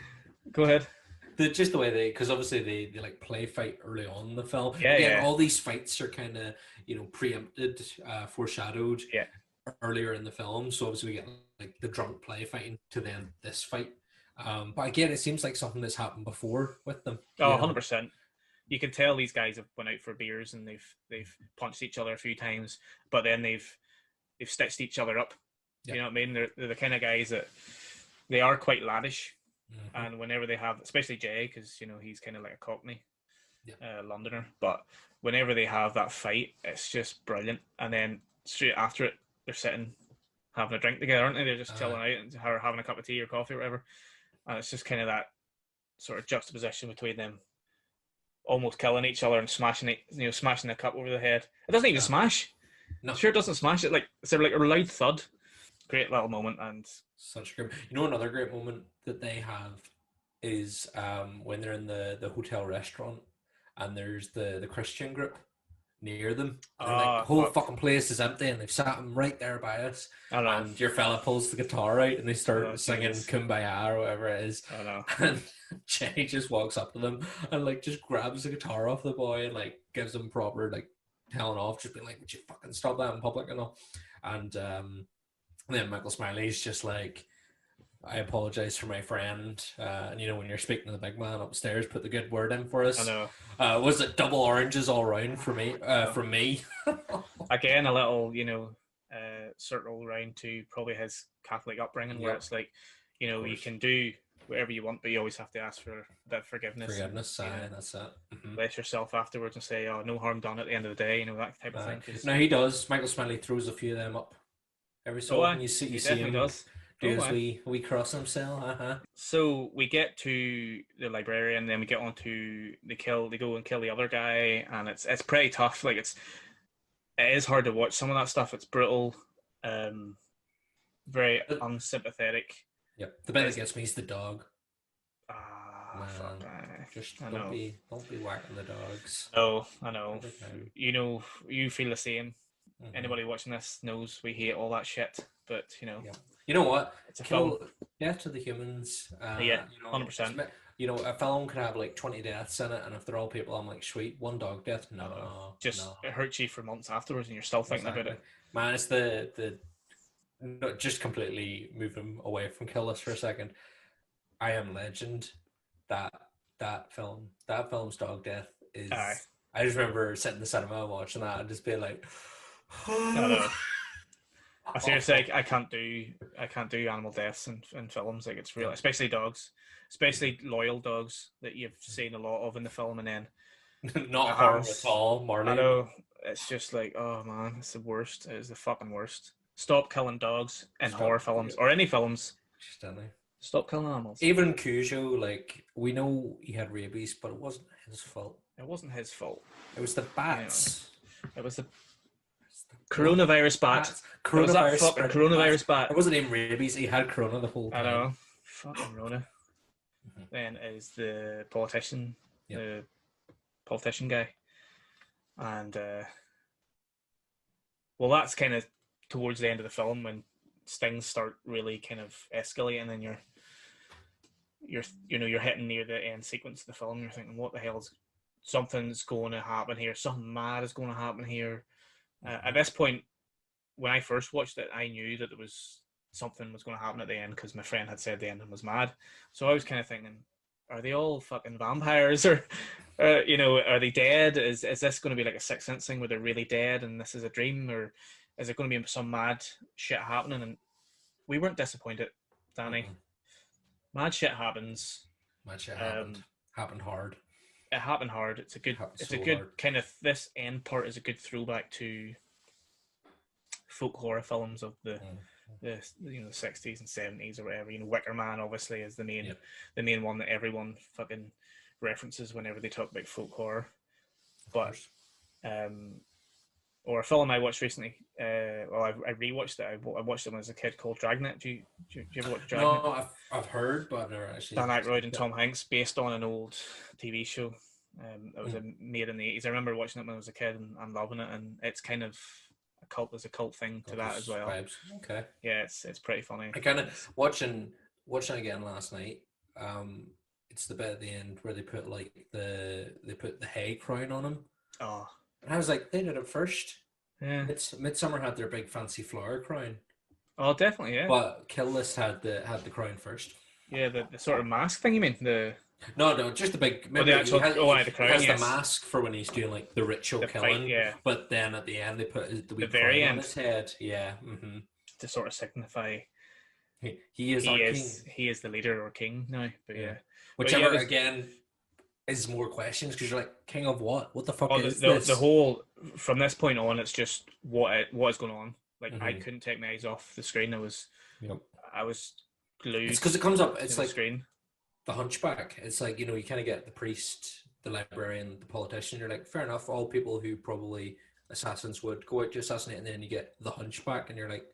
go ahead. Just the way because obviously they like play fight early on in the film. All these fights are kind of preempted, foreshadowed earlier in the film. So obviously we get like the drunk play fighting to then this fight. But again, it seems like something that's happened before with them. 100%. You can tell these guys have went out for beers and they've punched each other a few times, but then they've stitched each other up. You know what I mean? They're the kind of guys that they are quite laddish, and whenever they have, especially Jay, because he's kind of like a Cockney Londoner, but whenever they have that fight, it's just brilliant. And then straight after it, they're sitting having a drink together, aren't they? They're just chilling out and having a cup of tea or coffee or whatever, and it's just kind of that sort of juxtaposition between them almost killing each other and smashing the cup over the head. It doesn't even smash. No, sure, it doesn't smash it. Like it's like a loud thud. Great little moment. And such a great. Another great moment that they have is when they're in the hotel restaurant and there's the Christian group near them. And like the whole fucking place is empty and they've sat them right there by us. And your fella pulls the guitar out and they start singing Kumbaya or whatever it is. I know. And Jenny just walks up to them and like just grabs the guitar off the boy and like gives him proper like telling off, just being like, would you fucking stop that in public and all. And then Michael Smiley's just like, I apologize for my friend. And when you're speaking to the big man upstairs, put the good word in for us. I know. Was it double oranges all round for me? From me. Again, a little, circle round to probably his Catholic upbringing, where it's like, you can do whatever you want, but you always have to ask for that forgiveness. That's it. Bless yourself afterwards and say, "Oh, no harm done." At the end of the day, that type of thing. No, he does. Michael Smiley throws a few of them up every so often. You see him. Does. Do as we cross himself. So we get to the librarian, then we get on to they go and kill the other guy, and it's pretty tough. Like it is hard to watch some of that stuff. It's brutal, very unsympathetic. Yep. The bit that gets me is the dog. Just don't be whacking the dogs. Oh, I know. You feel the same. Anybody watching this knows we hate all that shit, but You know what? It's a film. Death to the humans. 100%. A film could have like 20 deaths in it, and if they're all people, I'm like, sweet, one dog death. No. It hurts you for months afterwards, and you're still thinking about it. Man, it's just completely moving away from Kill List for a second. I Am Legend. That film's dog death is. Aye. I just remember sitting in the cinema and watching that and just being like. I seriously, I can't do animal deaths in films. Like it's real, especially dogs, especially loyal dogs that you've seen a lot of in the film, and then not harm at all. Marley. I know, it's just like, oh man, it's the worst. It's the fucking worst. Stop killing dogs in horror films or any films. Stop killing animals. Even Cujo, like we know he had rabies, but it wasn't his fault. It wasn't his fault. It was the bats. It was the coronavirus bat. Coronavirus bat. It wasn't even rabies. He had corona the whole time. I know. Fucking Rona. Then is the politician, the politician guy, and that's kind of towards the end of the film when things start really kind of escalating, and you're hitting near the end sequence of the film. You're thinking, what the hell something's going to happen here? Something mad is going to happen here. At this point, when I first watched it, I knew that something was going to happen at the end because my friend had said the ending was mad. So I was kind of thinking, are they all fucking vampires or you know, are they dead? Is this going to be like a Sixth Sense thing where they're really dead and this is a dream, or is it going to be some mad shit happening? And we weren't disappointed, Danny. Mm-mm. Mad shit happens. That shit happened. Um, Happened hard. it happened hard. Happened It's a so good hard. kind of, this end part is a good throwback to folk horror films of the you know, the 60s and 70s or whatever. You know, Wicker Man obviously is Yep. the main one that everyone fucking references whenever they talk about folk horror. Of But course. or a film I watched recently. Well, I rewatched it. I watched it when I was a kid, called Dragnet. Do you ever watch Dragnet? No, I've heard, but I've never actually Dan Aykroyd seen and it. Tom Hanks, based on an old TV show. That was Mm. made in the 80s. I remember watching it when I was a kid and loving it. And it's kind of a cult. There's a cult thing to Got that as those well. vibes. Okay. Yeah, it's pretty funny. I kind of watching again last night. It's the bit at the end where they put they put the hay crown on him, Oh, and I was like, they did it first. yeah. Midsummer had their big fancy flower crown, Oh, definitely, yeah. but Kill List had the crown first. Yeah, the sort of mask thing, you mean? No, just the big. Oh, the actual. The crown. he has Yes. the mask for when he's doing like the ritual The killing. fight, yeah. But then at the end they put the wee very crown on end. his head. Yeah. Mm-hmm. To sort of signify He is our king. He is the leader or king now. But yeah. Whichever yeah, again is more questions because you're like, king of what? What the fuck Oh, is this? the whole, from this point on, it's just what is going on. Like, I Mhm. couldn't take my eyes off the screen. Yep. I was glued. It's because it comes up. to It's the like screen. the Hunchback. It's like, you know, you kind of get the priest, the librarian, the politician. You're like, fair enough. All people who probably assassins would go out to assassinate, and then you get the Hunchback, and you're like,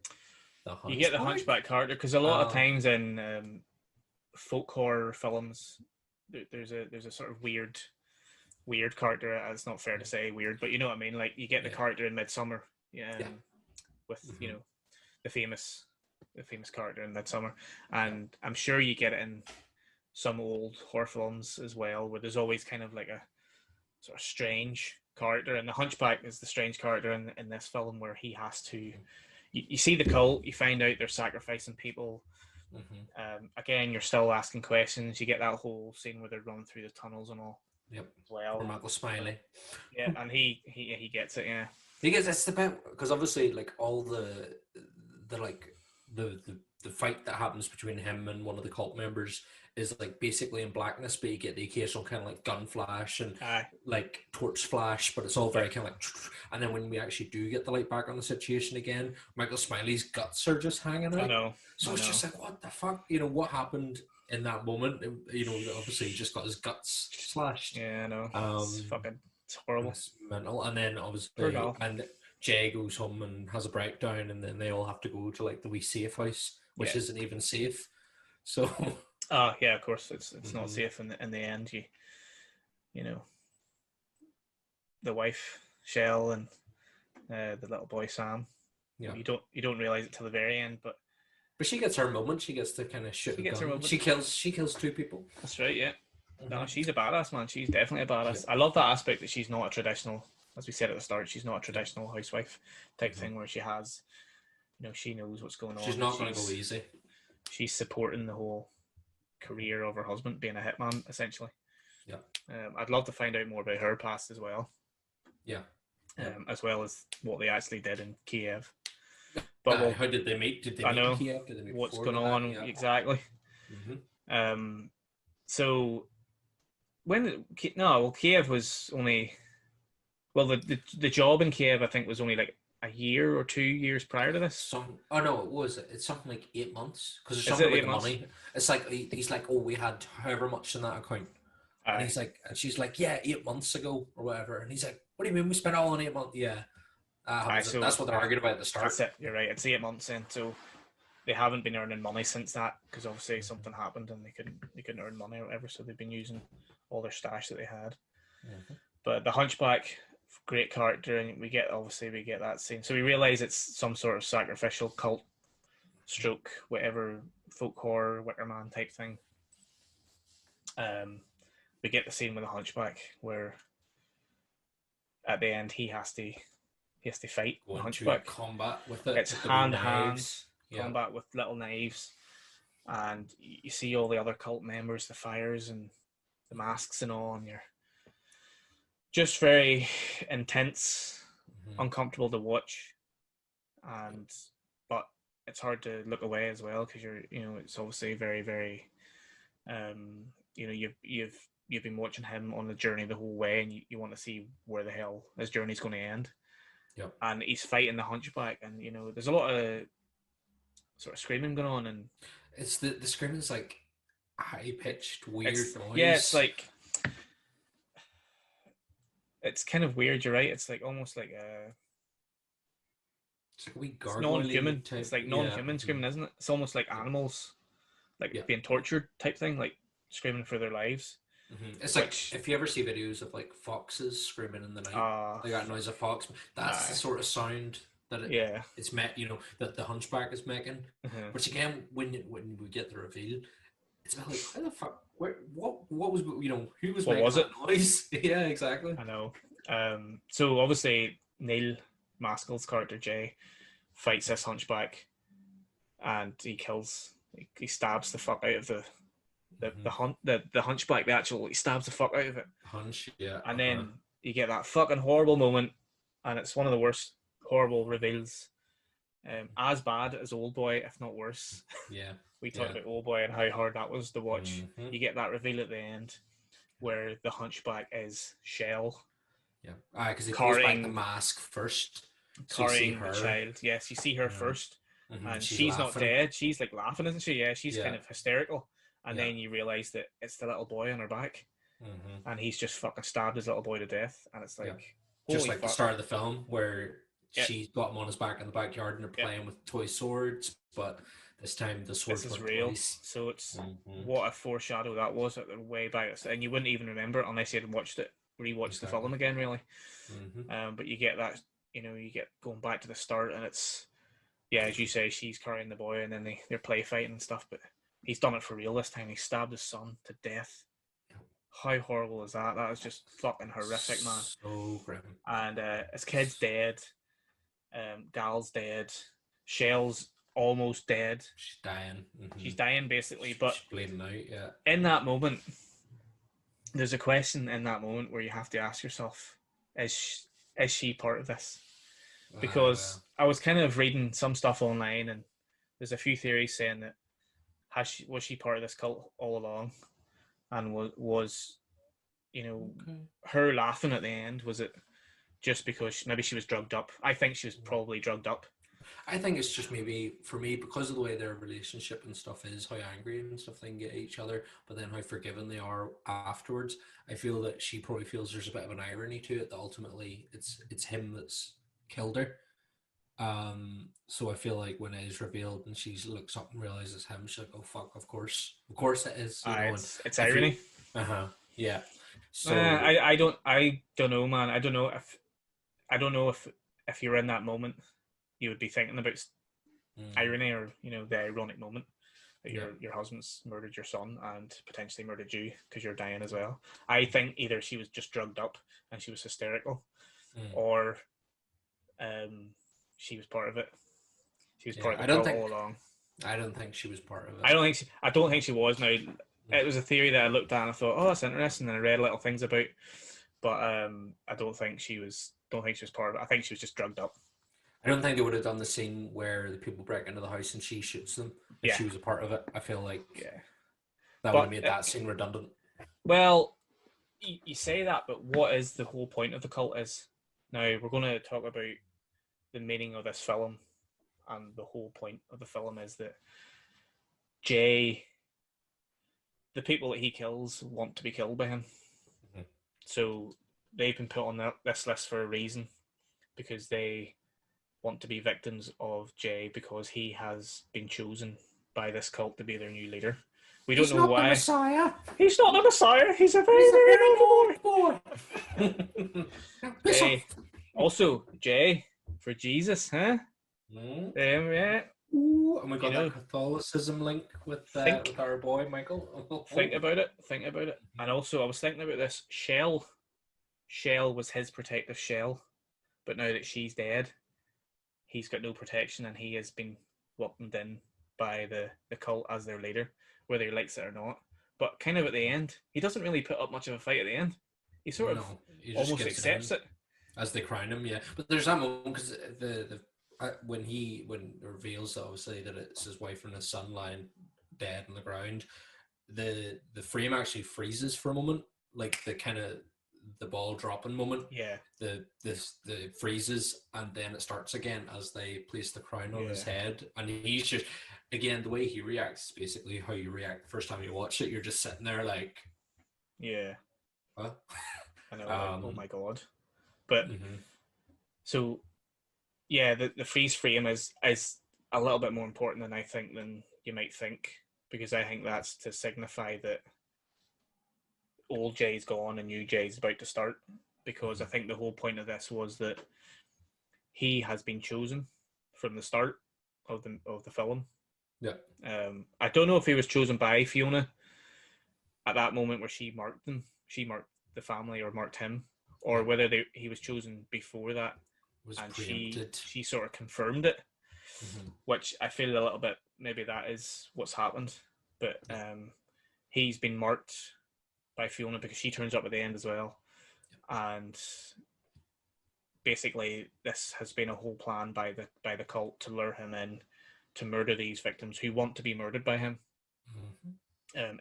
the Hunchback. You get the Hunchback character because a lot of times in folk horror films, there's a sort of weird character. It's not fair to say weird, but you know what I mean. Like, you get the character in Midsummer, with you know, the famous character in Midsummer, and I'm sure you get it in some old horror films as well, where there's always kind of like a sort of strange character, and the Hunchback is the strange character in this film, where he has to. You see the cult, you find out they're sacrificing people. Again, you're still asking questions. You get that whole scene where they're running through the tunnels and all. Yep. As well. Or Michael Smiley. Yeah, and he gets it. Yeah. He gets it's the bit because obviously like all the like the fight that happens between him and one of the cult members is like basically in blackness, but you get the occasional kind of like gun flash and like torch flash, but it's all very kind of like. And then when we actually do get the light back on the situation again, Michael Smiley's guts are just hanging out. I know. So it's just like, what the fuck? You know, what happened in that moment? You know, obviously he just got his guts slashed. Yeah, I know. It's horrible. It's mental. And then obviously, and Jay goes home and has a breakdown, and then they all have to go to like the wee safe house, which isn't even safe. So. Yeah, of course it's not safe in the end. You know, the wife Shell and the little boy Sam. Yeah. You don't realize it till the very end, but she gets her moment. She gets to kind of shoot. Her moment. She kills two people. That's right. Yeah. No, she's a badass, man. She's definitely a badass. I love that aspect that she's not a traditional, as we said at the start, she's not a traditional housewife type thing where she has, you know, she knows what's going on. She's not going to go easy. She's supporting the whole career of her husband being a hitman, essentially. Yeah. I'd love to find out more about her past as well. Yeah. As well as what they actually did in Kiev. But how did they meet? Did they meet in Kiev? Did they meet what's going on exactly? So Kiev was only, the job in Kiev I think was only like a year or 2 years prior to this. It's something like 8 months because it's something like money. It's like he's like, oh, we had however much in that account, and he's like, and she's like, yeah, 8 months ago or whatever, and he's like, what do you mean we spent all on 8 months? Yeah, so that's what they're arguing about at the start. That's it. You're right. It's 8 months in, so they haven't been earning money since that because obviously something happened and they couldn't earn money or whatever, so they've been using all their stash that they had. But the Hunchback, great character, and we get that scene. So we realize it's some sort of sacrificial cult stroke, whatever, folk horror, Wicker Man type thing. We get the scene with the Hunchback where at the end he has to fight the Hunchback. Combat with it. It's hand-to-hand combat with little knives, and you see all the other cult members, the fires and the masks and all, and you're just very intense, uncomfortable to watch, and but it's hard to look away as well because it's obviously very, very, you've been watching him on the journey the whole way, and you want to see where the hell his journey's going to end. Yep. And he's fighting the Hunchback, and there's a lot of sort of screaming going on, and it's the screaming's like high pitched weird noise. Yeah, it's like it's kind of weird. You're right. It's like almost like it's like a wee non-human. type. It's like non-human screaming, isn't it? It's almost like animals, like being tortured type thing, like screaming for their lives. It's like if you ever see videos of like foxes screaming in the night, they got noise of fox. That's the sort of sound that it's met. That the Hunchback is making. Which again, when we get the reveal, it's about like how the fuck, what was who was what making was that it? noise? Yeah, exactly. I know. So obviously Neil Maskell's character Jay fights this Hunchback, and he stabs the fuck out of the Hunchback. He stabs the fuck out of it. And then you get that fucking horrible moment, and it's one of the worst horrible reveals. As bad as Old Boy, if not worse. Yeah. We talked about Old Boy and how hard that was to watch. You get that reveal at the end where the Hunchback is Shell. Yeah. Because he pulls back the mask first. Carrying the child. Yes, you see her first. And she's not dead. She's like laughing, isn't she? Yeah, she's kind of hysterical. And then you realise that it's the little boy on her back. And he's just fucking stabbed his little boy to death. And it's like... Just like the start of the film where she's got him on his back in the backyard and they're playing with toy swords. But this time the swords is real. Toys. So it's... What a foreshadow that was at the way back. And you wouldn't even remember it unless you had rewatched the film again, really. But you get that... you get going back to the start and it's... Yeah, as you say, she's carrying the boy and then they're play fighting and stuff, but he's done it for real this time. He stabbed his son to death. How horrible is that? That is just fucking horrific, man. So grim. And his kid's dead. Gal's dead. Shell's almost dead. She's dying. She's dying, basically, but... She's bleeding out, yeah. In that moment, there's a question in that moment where you have to ask yourself, is she part of this? Because I was kind of reading some stuff online, and there's a few theories saying that was she part of this cult all along, and was her laughing at the end, was it just because maybe she was drugged up? I think she was probably drugged up. I think it's just maybe for me because of the way their relationship and stuff is, how angry and stuff they can get at each other, but then how forgiving they are afterwards. I feel that she probably feels there's a bit of an irony to it, that ultimately it's him that's killed her. So I feel like when it is revealed and she looks up and realizes it's him, she's like, "Oh fuck, of course it is." It's irony. Yeah. So I don't know, man. I don't know if you're in that moment, you would be thinking about irony or the ironic moment that your husband's murdered your son and potentially murdered you because you're dying as well. I think either she was just drugged up and she was hysterical, or she was part of it. She was part of it all along. I don't think she was part of it. I don't think she was. Now, it was a theory that I looked at and I thought, oh, that's interesting, and I read little things about, but I don't think she was part of it. I think she was just drugged up. I don't think they would have done the scene where the people break into the house and she shoots them if she was a part of it. I feel like that would have made that scene redundant. Well, you say that, but what is the whole point of the cult is? Now, we're going to talk about the meaning of this film, and the whole point of the film is that Jay, the people that he kills want to be killed by him. So they've been put on this list for a reason, because they want to be victims of Jay because he has been chosen by this cult to be their new leader. We don't know why. He's not the Messiah. He's not the Messiah. He's a very, very naughty boy. Jay. Also, Jay for Jesus, huh? Yeah. Ooh, and we got that Catholicism link with our boy Michael. Think about it. And also, I was thinking about this. Shell was his protective shell, but now that she's dead, he's got no protection, and he has been welcomed in by the cult as their leader, whether he likes it or not. But kind of at the end, he doesn't really put up much of a fight at the end. He sort of he just almost gives accepts in it. as they crown him. Yeah, but there's that moment because when it reveals obviously that it's his wife and his son lying dead on the ground, the frame actually freezes for a moment, like the kind of the ball dropping moment. Yeah. The freezes and then it starts again as they place the crown on his head, and he's just, again, the way he reacts is basically how you react the first time you watch it. You're just sitting there like, yeah, huh? I know, like, oh my god. But so yeah, the freeze frame is a little bit more important than you might think, because I think that's to signify that old Jay's gone and new Jay's about to start. Because I think the whole point of this was that he has been chosen from the start of the film. Yeah. I don't know if he was chosen by Fiona at that moment where she marked the family or marked him, or whether he was chosen before that, and preempted. She sort of confirmed it, which I feel a little bit maybe that is what's happened. But he's been marked by Fiona because she turns up at the end as well, and basically this has been a whole plan by the cult to lure him in to murder these victims who want to be murdered by him,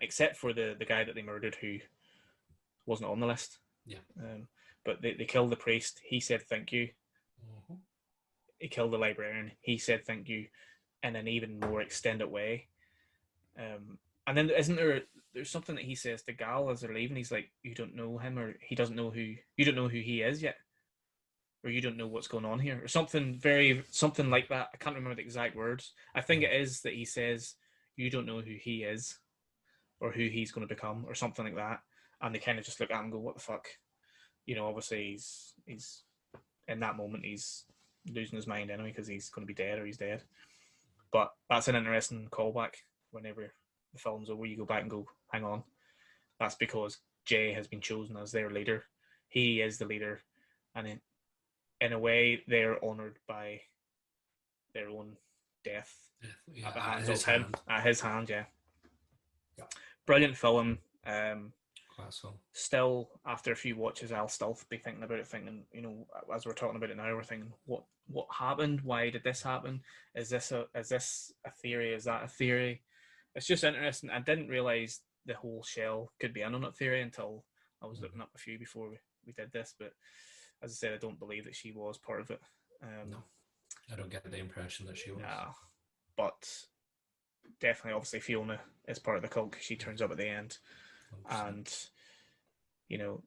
except for the guy that they murdered who wasn't on the list. But they killed the priest. He said thank you. He killed the librarian. He said thank you in an even more extended way. And then there's something that he says to Gal as they're leaving. He's like, you don't know him, or you don't know who he is yet, or you don't know what's going on here, or something like that. I can't remember the exact words. I think it is that he says you don't know who he is or who he's going to become or something like that. And they kind of just look at him and go, what the fuck? Obviously he's in that moment he's losing his mind anyway because he's going to be dead or he's dead. But that's an interesting callback. Whenever the film's over, you go back and go, hang on. That's because Jay has been chosen as their leader. He is the leader. And in a way, they're honoured by their own death at the hands of him. At his hand, yeah. Brilliant film. Still, after a few watches, I'll still be thinking about it, as we're talking about it now, we're thinking, what happened? Why did this happen? Is this a theory? Is that a theory? It's just interesting. I didn't realise the whole shell could be in on it theory until I was looking up a few before we did this, but as I said, I don't believe that she was part of it. No, I don't get the impression that she was. No, but definitely, obviously, Fiona is part of the cult because she turns up at the end. 100%. And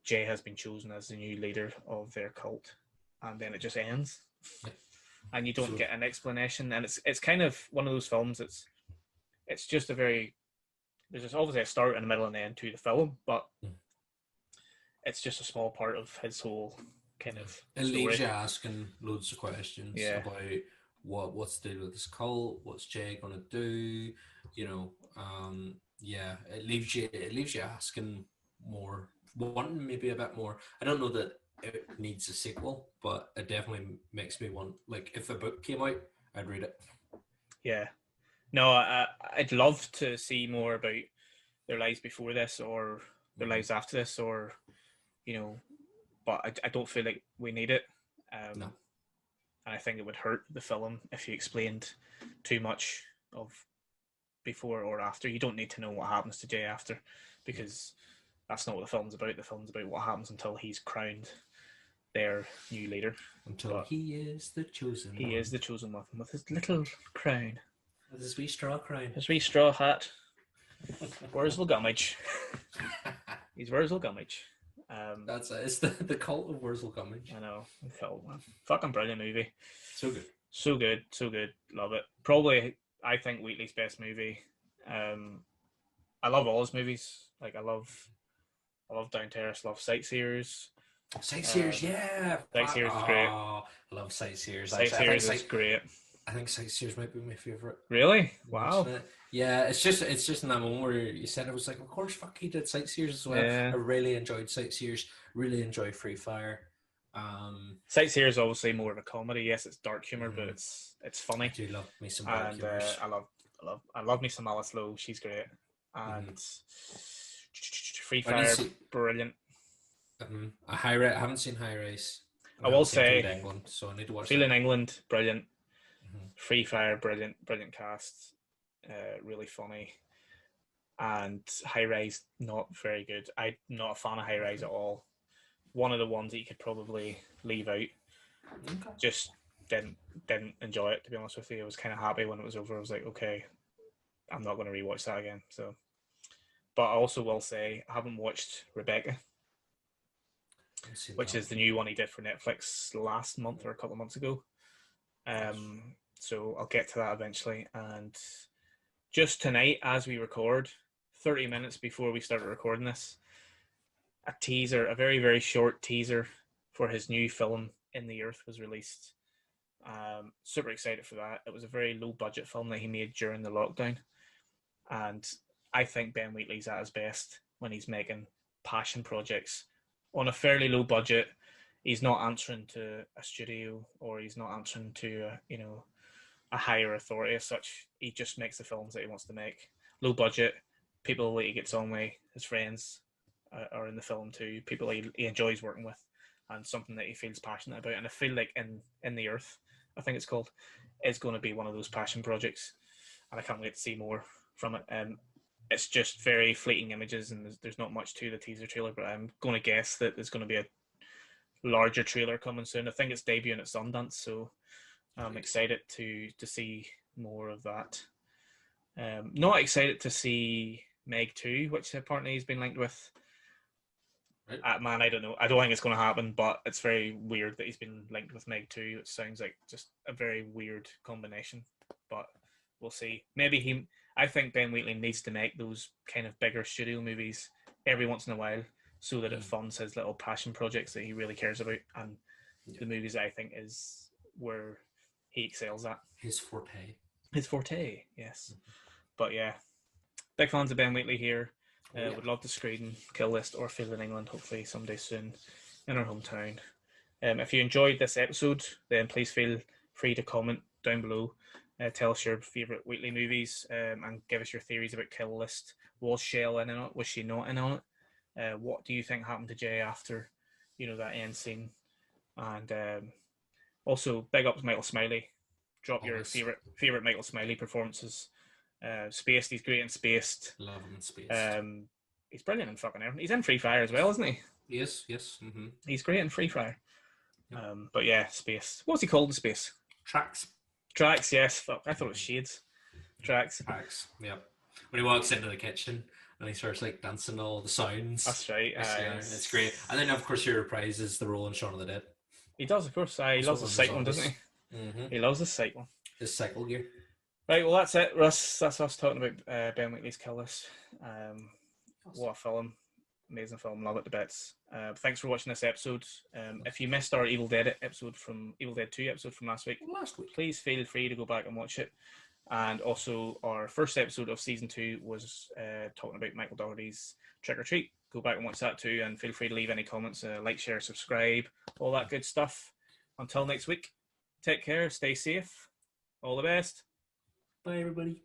Jay has been chosen as the new leader of their cult, and then it just ends, and you don't get an explanation. And it's kind of one of those films. It's just there's obviously a start and a middle and an end to the film, but it's just a small part of his whole kind of it story. Leaves you asking loads of questions about what's the deal with this cult, what's Jay gonna do, it leaves you asking more, wanting maybe a bit more. I don't know that it needs a sequel, but it definitely makes me want, like, if a book came out, I'd read it. Yeah. No, I'd love to see more about their lives before this or their lives after this, or but I don't feel like we need it. No. And I think it would hurt the film if you explained too much of before or after. You don't need to know what happens to Jay after, because that's not what the film's about. The film's about what happens until he's crowned their new leader. Until he is the chosen one. He is the chosen one with his little crown. With his wee straw crown. His wee straw hat. Wurzel Gummidge. He's Wurzel Gummidge. That's it. It's the cult of Wurzel Gummidge. I know. The cult, man. Fucking brilliant movie. So good. So good. So good. Love it. Probably, I think, Wheatley's best movie. I love all his movies. Like, I love Down Terrace. Love Sightseers. Sightseers, yeah. Sightseers is great. I love Sightseers. Sightseers is great. I think Sightseers might be my favourite. Really? Wow. Yeah, it's just in that moment where you said, I was like, of course, fuck, he did Sightseers as well. Yeah. I really enjoyed Sightseers. Really enjoyed Free Fire. Sightseers is obviously more of a comedy. Yes, it's dark humour, but it's funny. I do love me some dark humours. I love I love me some Alice Lowe. She's great. And Free I need to Fire, see brilliant. a high rise. I haven't seen High Rise. I I will haven't seen say, Feeling England, so I need to watch Feeling that. England, brilliant. Mm-hmm. Free Fire, brilliant, brilliant cast. Really funny. And High Rise, not very good. I'm not a fan of High Rise at all. One of the ones that you could probably leave out. Okay. Just didn't enjoy it, to be honest with you. I was kind of happy when it was over. I was like, okay, I'm not going to rewatch that again. So, but I also will say I haven't watched Rebecca, which is the new one he did for Netflix last month or a couple of months ago. So I'll get to that eventually. And just tonight, as we record, 30 minutes before we started recording this, a teaser, a very, very short teaser for his new film, In the Earth, was released. Super excited for that. It was a very low budget film that he made during the lockdown. And I think Ben Wheatley's at his best when he's making passion projects on a fairly low budget. He's not answering to a studio, or he's not answering to a higher authority as such. He just makes the films that he wants to make. Low budget, people that he gets on with, his friends are in the film too, people he enjoys working with, and something that he feels passionate about. And I feel like in the Earth, I think it's called, is going to be one of those passion projects, and I can't wait to see more from it. It's just very fleeting images, and there's not much to the teaser trailer, but I'm going to guess that there's going to be a larger trailer coming soon. I think it's debuting at Sundance, so I'm excited to see more of that. Not excited to see Meg 2, which apparently he's been linked with. Right. Man, I don't know. I don't think it's going to happen, but it's very weird that he's been linked with Meg 2. It sounds like just a very weird combination, but we'll see. I think Ben Wheatley needs to make those kind of bigger studio movies every once in a while, so that it funds his little passion projects that he really cares about, and the movies that I think is where he excels at. His forte. His forte, yes. But yeah, big fans of Ben Wheatley here. Would love to screen Kill List or Feeling England, hopefully someday soon, in our hometown. If you enjoyed this episode, then please feel free to comment down below. Tell us your favourite Wheatley movies, and give us your theories about Kill List. Was Shell in on it? Was she not in on it? What do you think happened to Jay after, that end scene? And also, big up to Michael Smiley. Drop your favourite Michael Smiley performances. Spaced, he's great in Spaced. Love him in Spaced. He's brilliant in fucking everything. He's in Free Fire as well, isn't he? Yes. Mm-hmm. He's great in Free Fire. Yep. But yeah, Spaced. What's he called in Space? Tracks, yes. Fuck, I thought it was Shades. Tracks, yeah. When he walks into the kitchen and he starts like dancing all the sounds. That's right. It's great. And then, of course, he reprises the role in Shaun of the Dead. He does, of course. He loves the cycling, doesn't he? Mm-hmm. He loves the cycling. His cycle gear. Right, well, that's it, Russ. That's us talking about Ben Wheatley's Kill List. What a film. Amazing film. Love it to bits. Thanks for watching this episode. If you missed our Evil Dead 2 episode from last week, please feel free to go back and watch it. And also, our first episode of season 2 was talking about Michael Dougherty's Trick or Treat. Go back and watch that too, and feel free to leave any comments, like, share, subscribe, all that good stuff. Until next week, take care, stay safe, all the best. Bye, everybody.